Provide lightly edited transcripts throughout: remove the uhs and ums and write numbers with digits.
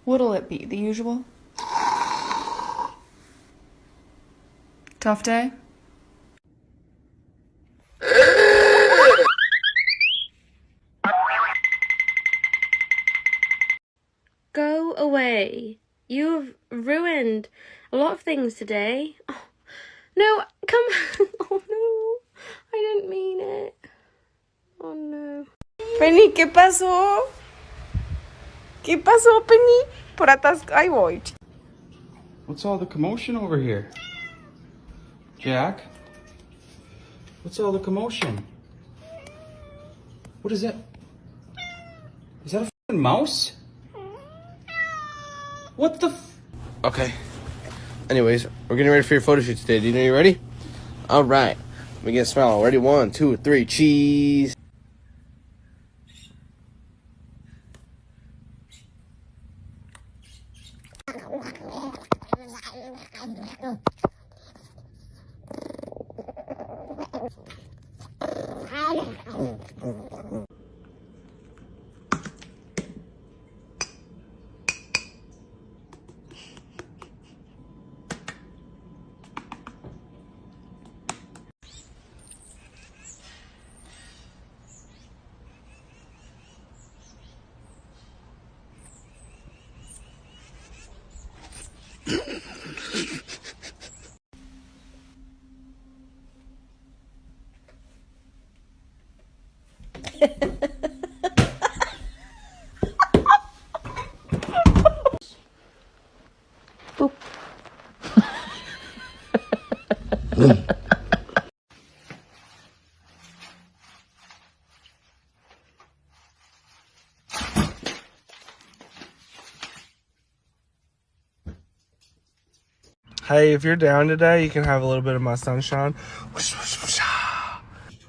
What'll it be? The usual? Tough day? Go away. You've ruined a lot of things today. Oh, no, come on. Oh no, I didn't mean it. Oh no. Penny, ¿qué pasó? ¿Qué pasó, Penny? Por atrás, ahí voy. What's all the commotion over here? Jack? What's all the commotion? What is that? Is that a f***ing mouse? What the f- Okay. Anyways, we're getting ready for your photo shoot today. Do you know you're ready? All right. Let me get a smile. Ready? 1, 2, 3. Cheese. Hey, if you're down today, you can have a little bit of my sunshine.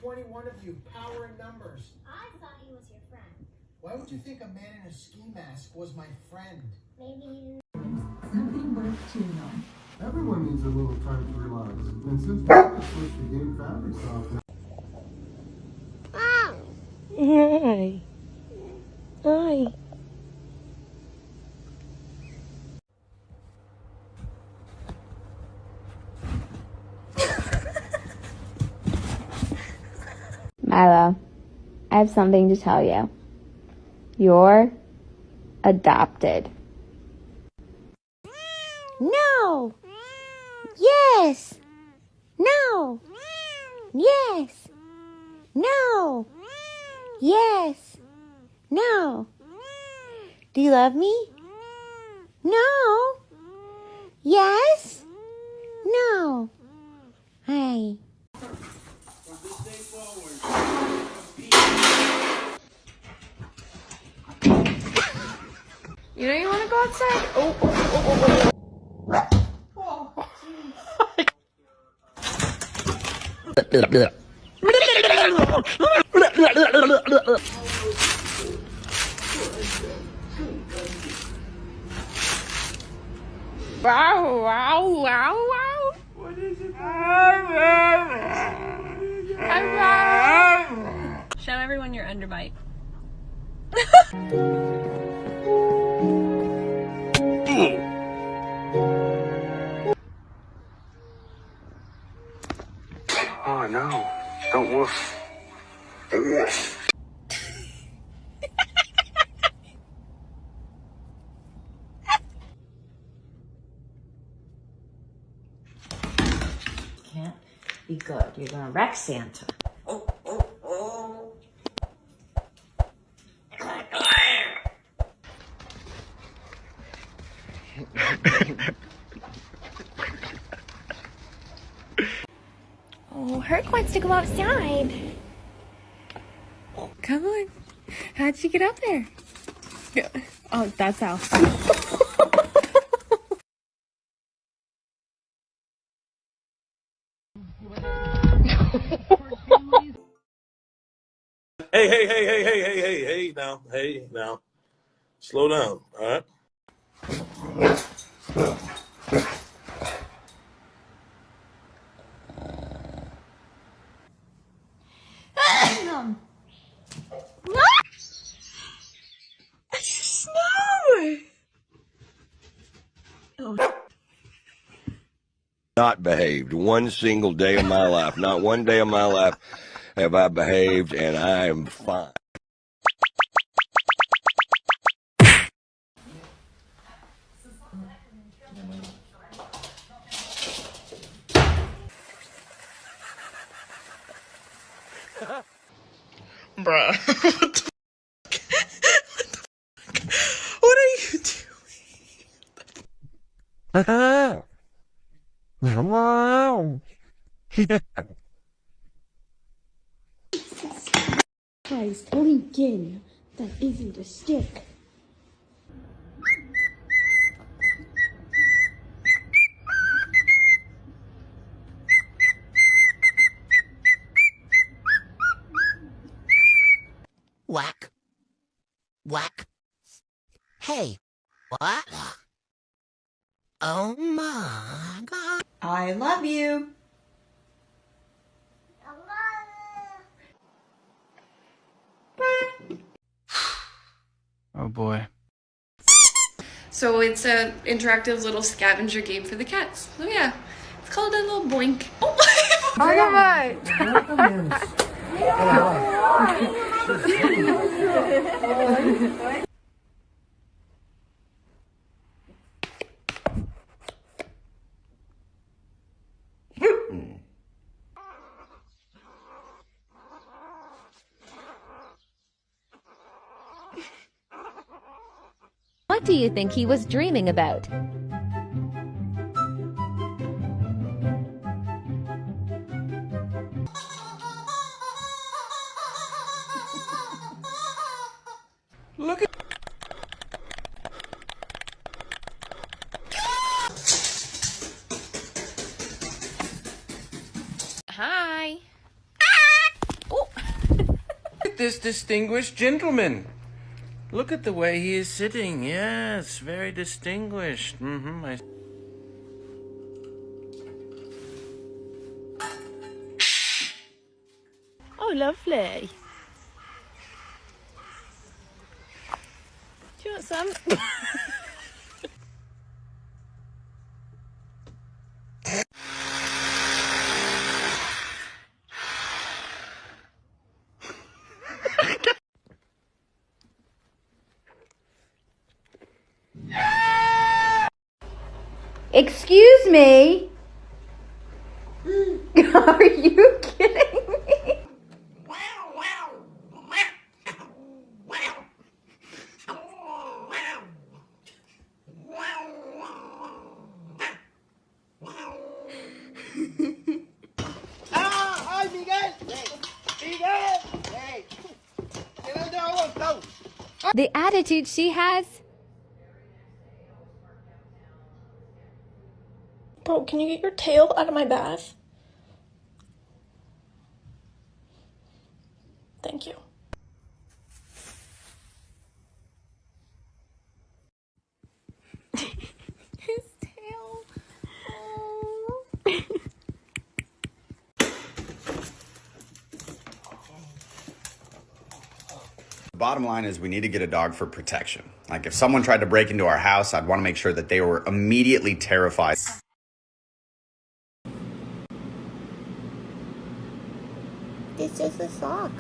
21 of you, power in numbers. I thought he was your friend. Why would you think a man in a ski mask was my friend? Maybe he Something worth chewing on. Everyone needs a little time to relax. And since we just switched the game fabric softener. Hi. Hi. Milo, I have something to tell you. You're adopted. No. Yes. No. Yes. No. Yes. No. Do you love me? No. Yes. No. Hi. You know you want to go outside? Oh. Wow, wow, wow, wow. What is it? Show everyone your underbite. Oh, no. Don't woof. Can't be good. You're gonna wreck Santa. Oh, Herc wants to go outside. Come on. How'd you get up there? Oh, that's how. Hey, now. Slow down, all right? No! Not behaved one single day of my life. Not one day of my life have I behaved, and I am fine. Bruh. What the fuck? What are you doing? Christ, Lincoln, that isn't a stick. Whack. Whack. Hey, what? Oh my God. I love you. Oh boy. So it's an interactive little scavenger game for the cats. So yeah, it's called a little boink. Oh my What do you think he was dreaming about? Look at. Hi. Look at this distinguished gentleman. Look at the way he is sitting. Yes, very distinguished. Oh, lovely. Do you want some? Excuse me? Are you kidding me? ¡Ay, Miguel! ¡Miguel! ¡Hey! ¿Dónde vamos? The attitude she has. Bro, can you get your tail out of my bath? Thank you. His tail. Oh. The bottom line is we need to get a dog for protection. Like if someone tried to break into our house, I'd want to make sure that they were immediately terrified. It's just a sock.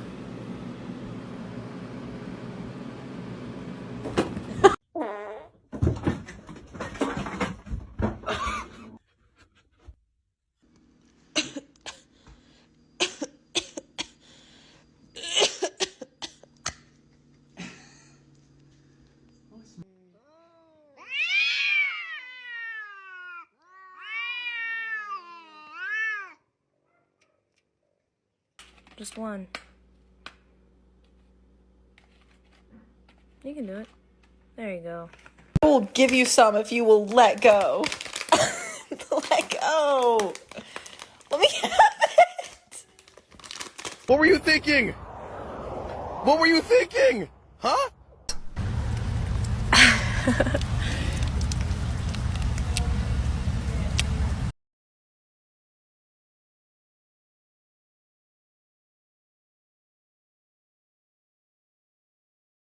Just one. You can do it. There you go. I will give you some if you will let go. Let go. Let me have it. What were you thinking? What were you thinking? Huh?